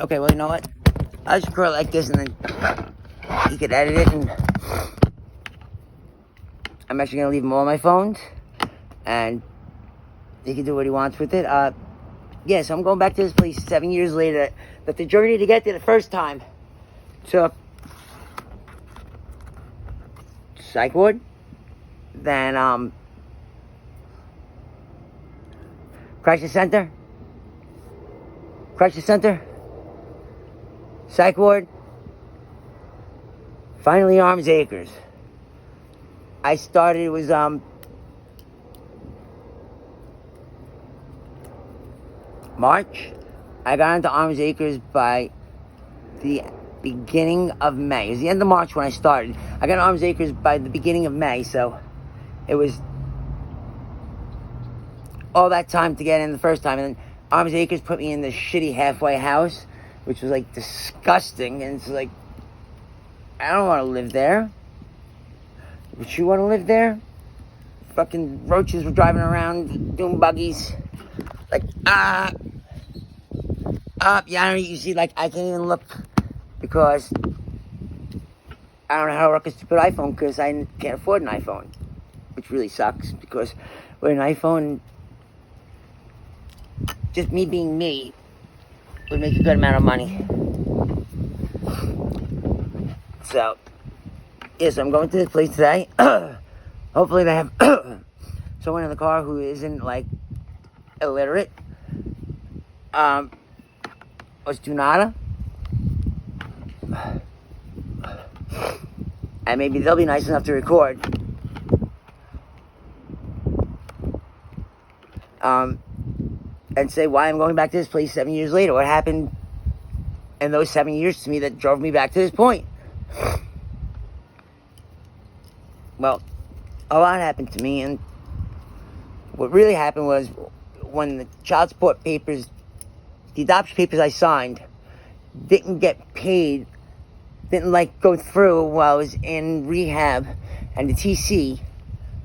Okay, well, you know what? I'll just record it like this, and then he could edit it, and I'm actually going to leave him all my phones, and he can do what he wants with it. Yeah, so I'm going back to this place 7 years later. But the journey to get there the first time took psych ward, then crisis center, psych ward, finally Arms Acres. I started, it was March. I got into Arms Acres by the beginning of May. It was the end of March when I started. I got into Arms Acres by the beginning of May, so it was all that time to get in the first time. And then Arms Acres put me in this shitty halfway house, which was like disgusting. And it's like, I don't want to live there. Would you want to live there? Fucking roaches were driving around doing buggies. Like, yeah, you see, like, I can't even look because I don't know how to work a stupid iPhone because I can't afford an iPhone, which really sucks because with an iPhone, just me being me would make a good amount of money. So, yeah, so I'm going to this place today. Hopefully they have someone in the car who isn't, like, illiterate. Or Stunada. And maybe they'll be nice enough to record. And say why I'm going back to this place 7 years later. What happened in those 7 years to me that drove me back to this point? Well, a lot happened to me, and what really happened was when the child support papers, the adoption papers I signed, didn't get paid, didn't go through while I was in rehab, and the TC,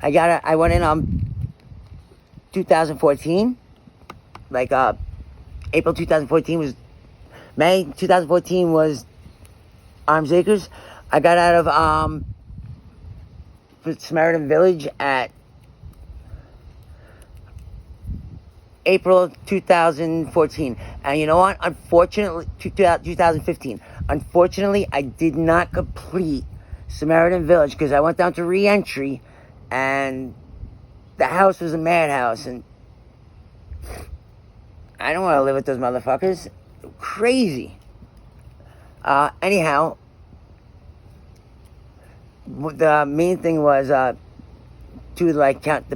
I went in 2014, April 2014 was, May 2014 was Arms Acres. I got out of Samaritan Village at April 2014. And you know what? Unfortunately, 2015. Unfortunately, I did not complete Samaritan Village because I went down to re-entry and the house was a madhouse. And I don't want to live with those motherfuckers. Crazy. Anyhow, the main thing was the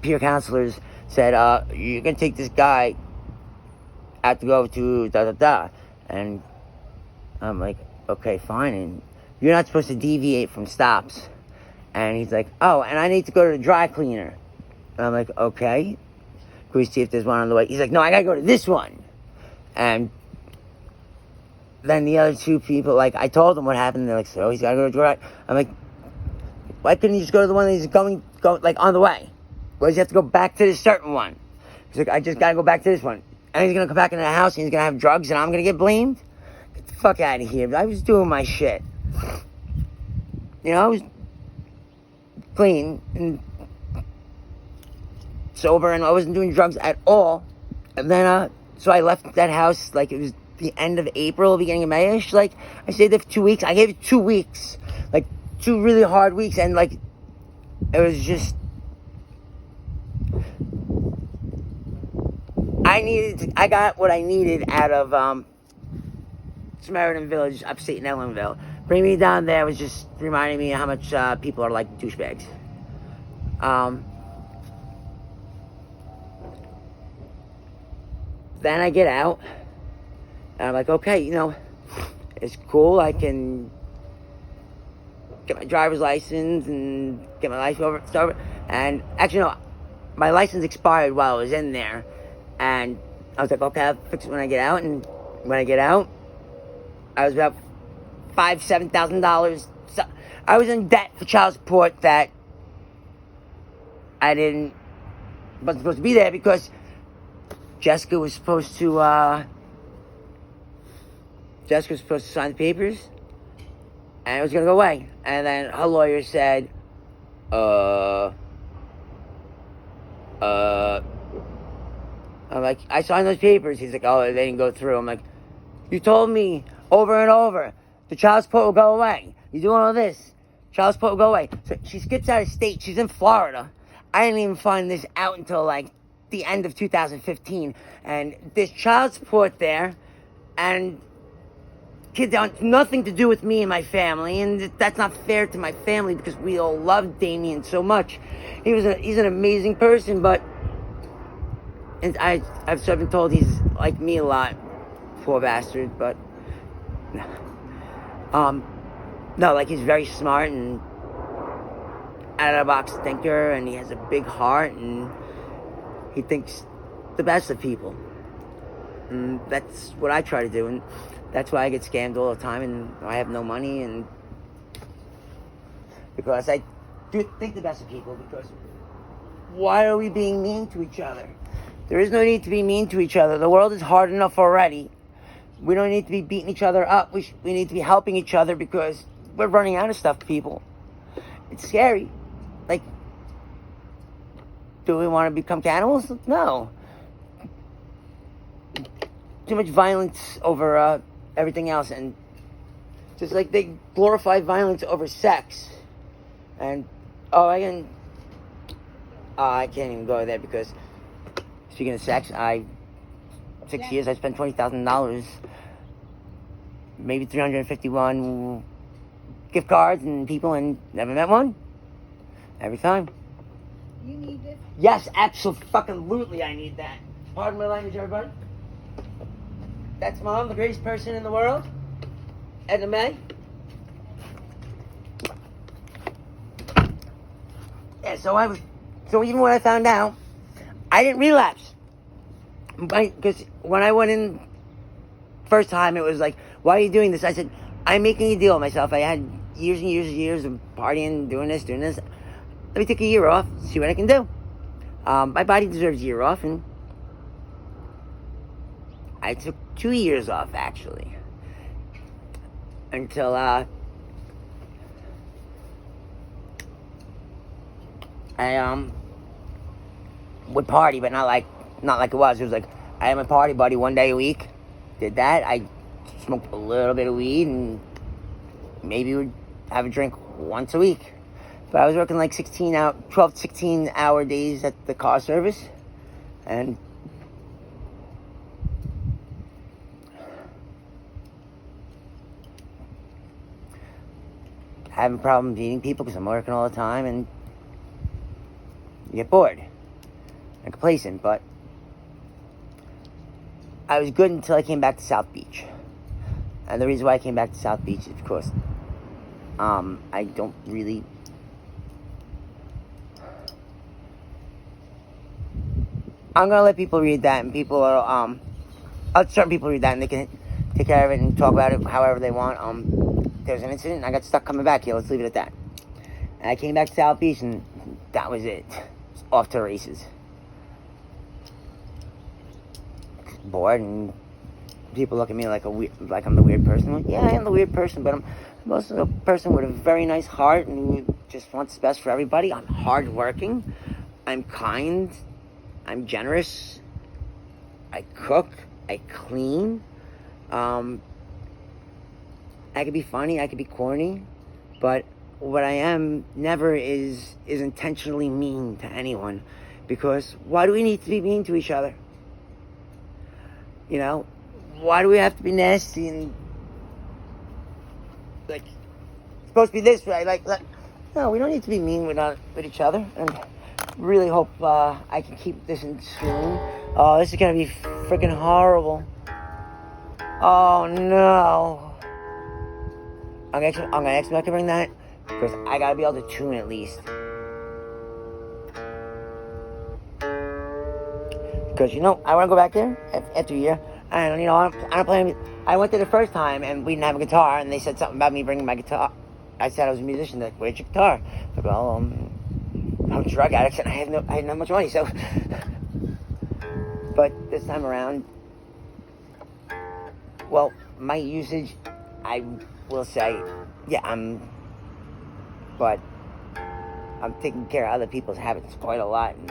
peer counselors said, you're going to take this guy out to go to da-da-da. And I'm like, okay, fine. And you're not supposed to deviate from stops. And he's like, oh, and I need to go to the dry cleaner. And I'm like, okay. Can we see if there's one on the way? He's like, no, I got to go to this one. And then the other two people, I told them what happened. They're like, so he's got to go to the dry. I'm like, why couldn't you just go to the one that he's going on the way? Why does he have to go back to this certain one? He's like, I just gotta go back to this one. And he's gonna come back into the house and he's gonna have drugs and I'm gonna get blamed? Get the fuck out of here. I was doing my shit. I was clean and sober and I wasn't doing drugs at all. And then, so I left that house, it was the end of April, beginning of May-ish. I stayed there for 2 weeks. I gave it 2 weeks. 2 really hard weeks. And, it was just... I got what I needed out of Samaritan Village, upstate in Ellenville. Bringing me down there was just reminding me how much people are like douchebags. Then I get out, and I'm like, okay, it's cool. I can get my driver's license and get my life over. And actually, no, my license expired while I was in there. And I was like, okay, I'll fix it when I get out. And when I get out, I was about $7,000. So I was in debt for child support that I wasn't supposed to be there because Jessica was supposed to Jessica was supposed to sign the papers, and it was going to go away. And then her lawyer said, I'm like, I signed those papers. He's like, oh, they didn't go through. I'm like, you told me over and over, the child support will go away. You're doing all this. Child support will go away. So she skips out of state. She's in Florida. I didn't even find this out until like the end of 2015. And there's child support there. And kids have nothing to do with me and my family. And that's not fair to my family because we all love Damien so much. He's an amazing person, but and I've been told he's like me a lot. Poor bastard, but no, like he's very smart and out of the box thinker, and he has a big heart, and he thinks the best of people. And that's what I try to do, and that's why I get scammed all the time, and I have no money, and because I do think the best of people, because why are we being mean to each other? There is no need to be mean to each other. The world is hard enough already. We don't need to be beating each other up. We need to be helping each other because we're running out of stuff, people. It's scary. Like, do we want to become cannibals? No. Too much violence over everything else. And just like they glorify violence over sex. And, I can't even go there because... Speaking of sex, 6 years, I spent $20,000, maybe 351 gift cards and people, and never met one. Every time. You need this? Yes, absolutely, I need that. Pardon my language, everybody. That's Mom, the greatest person in the world. Edna May. Yeah, so even when I found out, I didn't relapse. Because when I went in first time, it was like, why are you doing this? I said, I'm making a deal with myself. I had years and years and years of partying, doing this. Let me take a year off, see what I can do. My body deserves a year off, and I took 2 years off, actually. Until, I would party, but not like it was. It was like I had my party buddy one day a week. Did that. I smoked a little bit of weed and maybe would have a drink once a week. But I was working like 12 to 16 hour days at the car service, and having problems meeting people because I'm working all the time, and you get bored and complacent. But I was good until I came back to South Beach. And the reason why I came back to South Beach is because I don't really... I'm going to let people read that, and people are... I'll let certain people read that, and they can take care of it and talk about it however they want. There's an incident, and I got stuck coming back here. Let's leave it at that. And I came back to South Beach, and that was it. Off to the races. Bored, and people look at me like I'm the weird person. Like, yeah, I am the weird person, but I'm also a person with a very nice heart and who just wants the best for everybody. I'm hardworking. I'm kind. I'm generous. I cook. I clean. I could be funny. I could be corny, but what I am never is intentionally mean to anyone, because why do we need to be mean to each other? You know, why do we have to be nasty and like it's supposed to be this way? Like no, we don't need to be mean with each other. And really hope I can keep this in soon. Oh, this is gonna be freaking horrible. Oh no! I'm gonna expect to bring that. Because I gotta be able to tune at least. Because, I want to go back there after a year. And, I don't play. I went there the first time and we didn't have a guitar. And they said something about me bringing my guitar. I said I was a musician. They're like, where's your guitar? I go, well, I'm a drug addict and I had not much money. So, but this time around, well, my usage, I will say, yeah, but I'm taking care of other people's habits quite a lot, and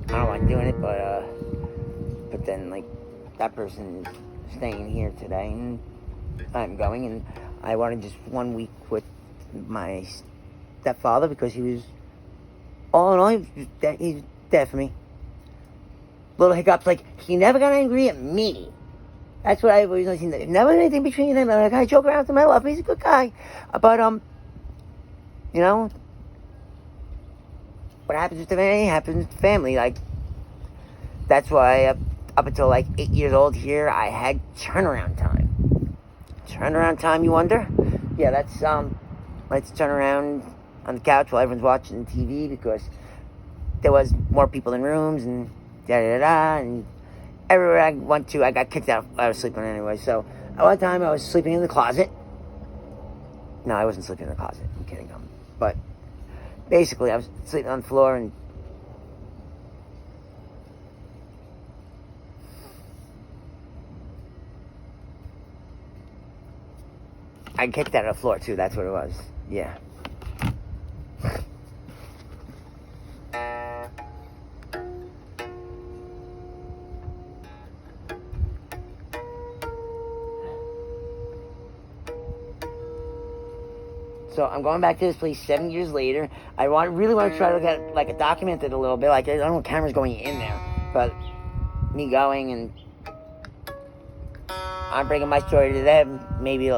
I don't like doing it, but then, like, that person is staying here today, and I'm going, and I wanted just 1 week with my stepfather, because he was, all in all, he's there for me. Little hiccups, like, he never got angry at me. That's what I always listened. Never anything between them. Like, I joke around with him. I love him. He's a good guy. But, you know, what happens with the family happens with the family. Like, that's why up until like 8 years old here, I had turnaround time. Turnaround time, you wonder? Yeah, that's, let's turn around on the couch while everyone's watching TV, because there was more people in rooms, and da-da-da-da, and everywhere I went to, I got kicked out. I was sleeping anyway. So at one time, I was sleeping in the closet. No, I wasn't sleeping in the closet. I'm kidding. But basically, I was sleeping on the floor, and I kicked out of the floor too. That's what it was. Yeah. So I'm going back to this place 7 years later. I really want to try to get like a documented a little bit. Like, I don't want cameras going in there, but me going, and I'm bringing my story to them. Maybe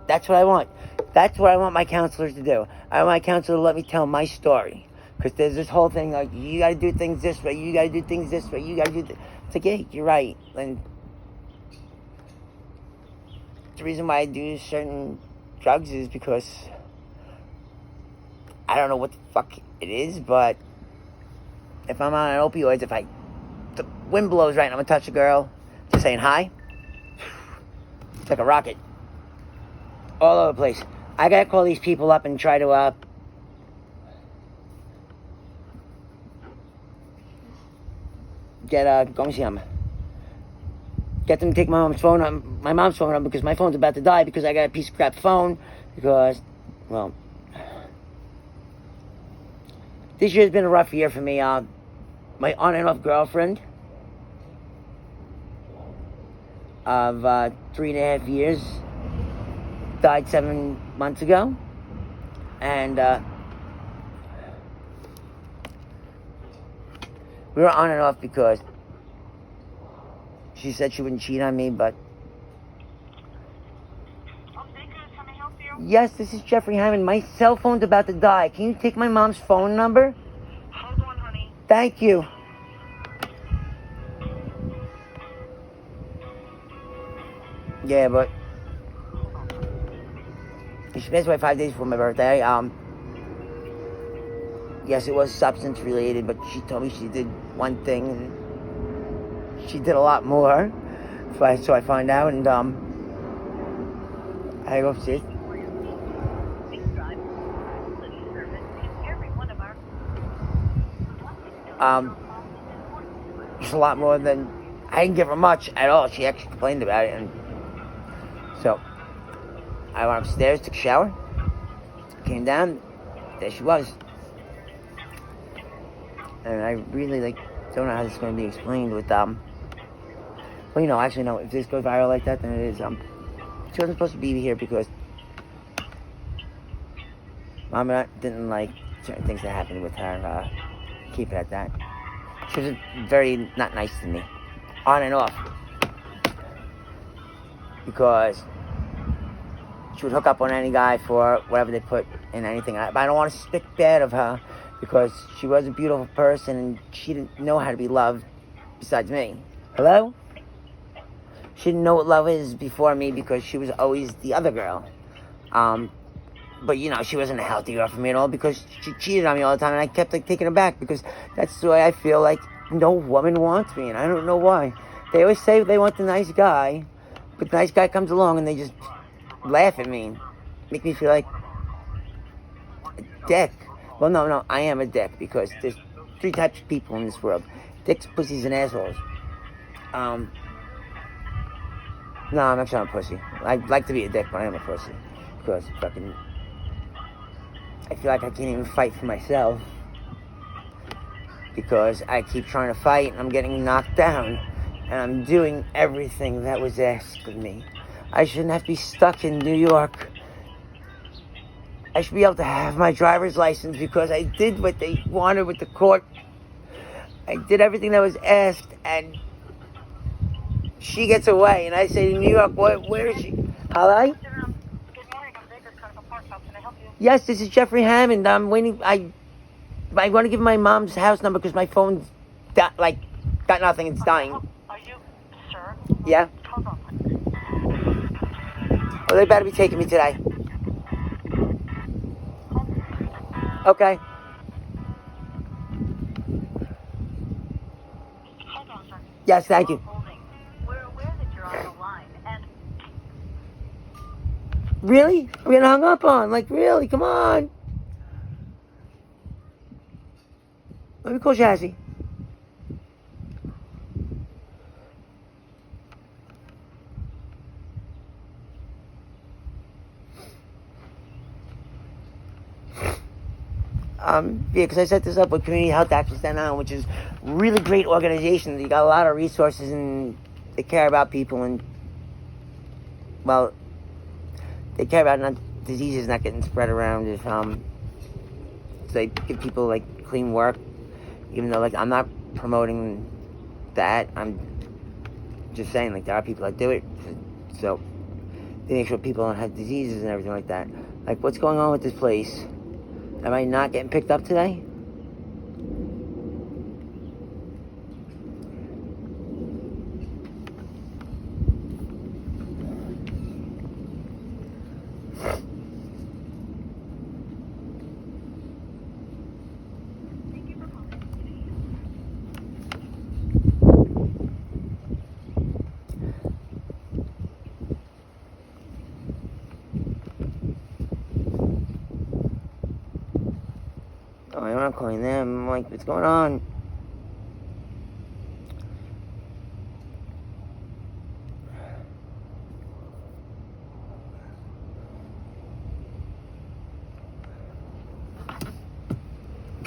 that's what I want. That's what I want my counselors to do. I want my counselor to let me tell my story, because there's this whole thing like, you got to do things this way. You got to do things this way. You got to do. It's like, hey, you're right. And the reason why I do certain drugs is because I don't know what the fuck it is, but if I'm on an opioids, if the wind blows right and I'm gonna touch a girl, just saying hi, it's like a rocket. All over the place. I gotta call these people up and try to, go see them. Get them to take my mom's phone up, because my phone's about to die, because I got a piece of crap phone, because, well, this year's been a rough year for me. My on and off girlfriend of 3.5 years died 7 months ago. And we were on and off because she said she wouldn't cheat on me, but... Can I help you? Yes, this is Jeffrey Hammond. My cell phone's about to die. Can you take my mom's phone number? Hold on, honey. Thank you. Yeah, but she passed away 5 days before my birthday. Yes, it was substance related, but she told me she did one thing, and she did a lot more. So I find out, and I go upstairs. It's a lot more than, I didn't give her much at all. She actually complained about it, and so I went upstairs, took a shower, came down, there she was. And I really, don't know how this is going to be explained with, well, actually, no, if this goes viral like that, then it is, she wasn't supposed to be here because Mom didn't like certain things that happened with her, keep it at that. She was very not nice to me, on and off, because she would hook up on any guy for whatever they put in anything. But I don't want to speak bad of her, because she was a beautiful person and she didn't know how to be loved besides me. Hello? She didn't know what love is before me, because she was always the other girl. But, she wasn't a healthy girl for me at all, because she cheated on me all the time, and I kept, taking her back, because that's the way I feel like no woman wants me, and I don't know why. They always say they want the nice guy, but the nice guy comes along and they just laugh at me, make me feel like a dick. Well, no, I am a dick, because there's 3 types of people in this world: dicks, pussies, and assholes. No, I'm actually not a pussy. I like to be a dick, but I am a pussy. Because fucking... I feel like I can't even fight for myself. Because I keep trying to fight and I'm getting knocked down. And I'm doing everything that was asked of me. I shouldn't have to be stuck in New York. I should be able to have my driver's license because I did what they wanted with the court. I did everything that was asked, and she gets away. And I say to New York, where is she? Hello? Good morning. I'm Baker's Clinical Park. How can I help you? Yes, this is Jeffrey Hammond. I'm waiting. I want to give my mom's house number because my phone's got nothing. It's dying. Are you, sir? Yeah? Hold on. Well, they better be taking me today. Okay. Hold on, sir. Yes, thank you. Holding. We're aware that you're on the line, and Really? I'm getting hung up on. Like, really? Come on. Let me call Jazzy. Yeah, because I set this up with Community Health Access Staten Island, which is a really great organization. They got a lot of resources and they care about people and, well, they care about diseases not getting spread around. If so they give people like clean work, even though like I'm not promoting that. I'm just saying like there are people that do it, so they make sure people don't have diseases and everything like that. Like what's going on with this place? Am I not getting picked up today? Oh, I'm not calling them. I'm like, what's going on?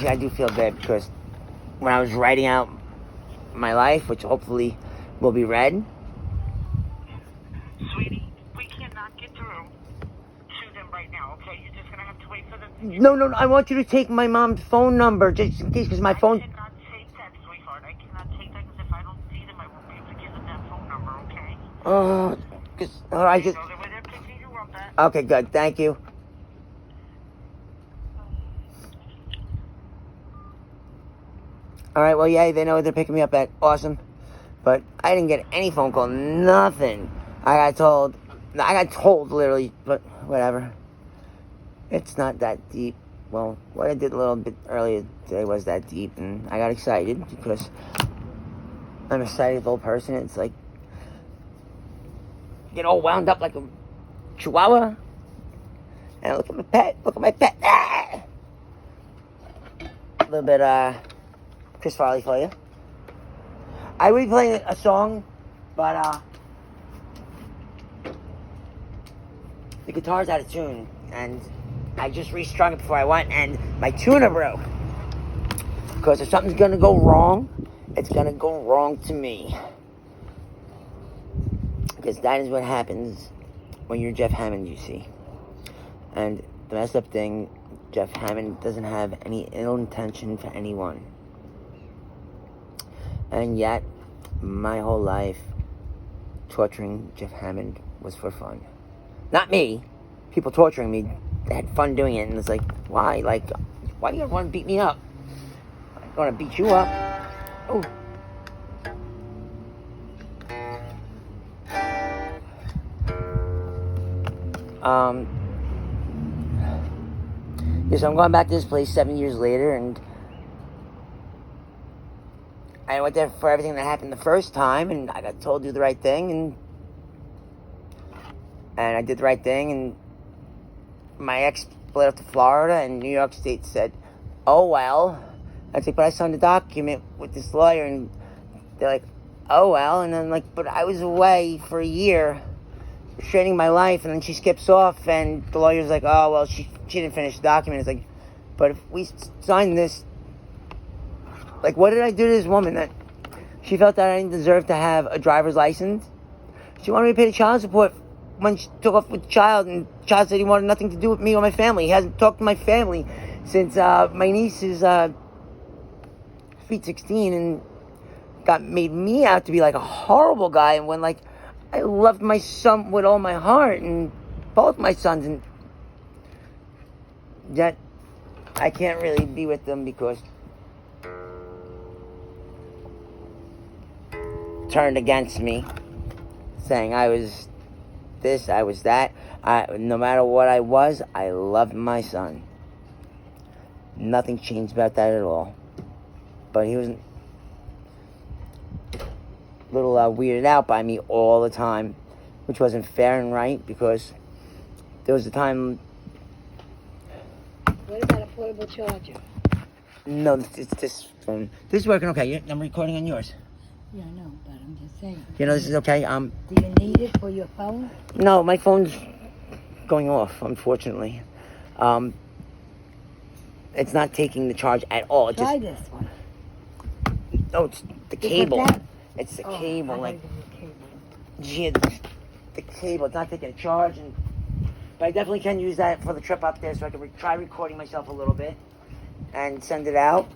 I do feel bad because when I was writing out my life, which hopefully will be read. sweetie, we cannot get through to them right now, okay? You're just gonna have to wait for them. No, I want you to take my mom's phone number just in case, because my phone... I cannot take that, sweetheart. I cannot take that because if I don't see them, I won't be able to give them that phone number, okay? I just... So that when they're picking you up at... Okay, good. Thank you. Alright, well, yeah, they know what they're picking me up at. Awesome. But I didn't get any phone call. Nothing. I got told, literally, but whatever. It's not that deep. Well, what I did a little bit earlier today was that deep, and I got excited because I'm a excitable person. It's like, get all wound up like a chihuahua. And look at my pet. Look at my pet. Ah! A little bit, Chris Farley for you. I would be playing a song, but, the guitar's out of tune, and I just restrung it before I went, and my tuner broke. Because if something's gonna go wrong, it's gonna go wrong to me. Because that is what happens when you're Jeff Hammond, you see. And the messed up thing, Jeff Hammond doesn't have any ill intention for anyone. And yet, my whole life, torturing Jeff Hammond was for fun. Not me. People torturing me, they had fun doing it, and it's like, why? Like, why do you want to beat me up? I don't want to beat you up. Oh. Yeah, so I'm going back to this place 7 years later, and I went there for everything that happened the first time, and I got told to do the right thing, and I did the right thing, and my ex split up to Florida, and New York State said, oh, well. I was like, but I signed a document with this lawyer, and they're like, oh well. And then, like, but I was away for a year, frustrating my life, and then she skips off, and the lawyer's like, oh, well, she didn't finish the document. It's like, but if we signed this, like, what did I do to this woman that she felt that I didn't deserve to have a driver's license? She wanted me to pay the child support when she took off with the child, and the child said he wanted nothing to do with me or my family. He hasn't talked to my family since my niece is sweet 16, and made me out to be like a horrible guy, and when, like, I loved my son with all my heart, and both my sons, and yet I can't really be with them because turned against me, saying I was this, I was that. No matter what I was, I loved my son. Nothing changed about that at all. But he was a little weirded out by me all the time, which wasn't fair and right, because there was a time... What about a portable charger? No, it's this phone. This is working okay. I'm recording on yours. Yeah, I know, but I'm just saying. You know, this is okay. Do you need it for your phone? No, my phone's going off, unfortunately. It's not taking the charge at all. Try this one. No, it's the Is it cable. that? It's the Oh, cable. I Like, gotta give you a cable. yeah, the cable. It's not taking a charge. But I definitely can use that for the trip up there, so I can try recording myself a little bit and send it out.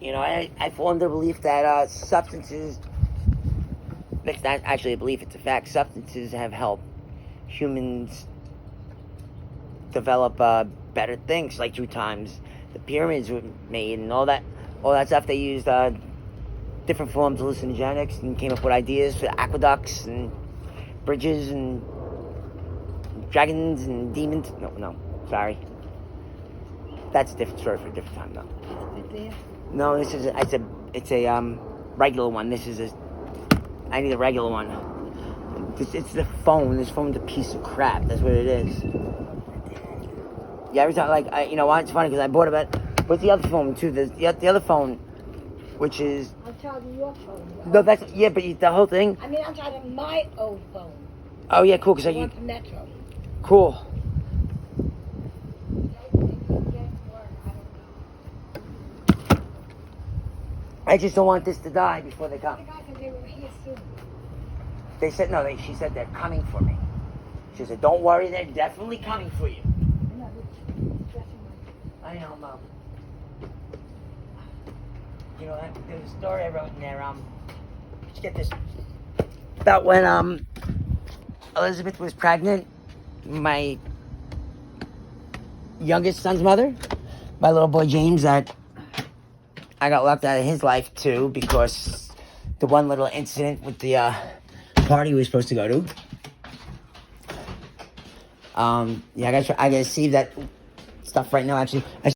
You know, I formed the belief that substances, it's not actually a belief, it's a fact, substances have helped humans develop better things, like through times the pyramids were made and all that stuff. They used different forms of hallucinogenics and came up with ideas for aqueducts and bridges and dragons and demons. No, sorry. That's a different story for a different time, though. Is it there? No, it's a regular one. I need a regular one. It's the phone. This phone's a piece of crap. That's what it is. Yeah, every time, like, you know what? It's funny because I bought what's the other phone too? The other phone, which is. I'm charging your phone. No, that's but the whole thing. I mean, I'm charging my old phone. Oh yeah, cool. Cause I want the Metro. Cool. I just don't want this to die before they come. The guy said they were here soon. They said no. She said they're coming for me. She said, "Don't worry, they're definitely coming for you." I know, Mom. You know, there's a story I wrote in there. Let's get this. About when Elizabeth was pregnant, my youngest son's mother, my little boy James, that I got locked out of his life too because the one little incident with the party we were supposed to go to. Yeah, I gotta save that stuff right now. Actually,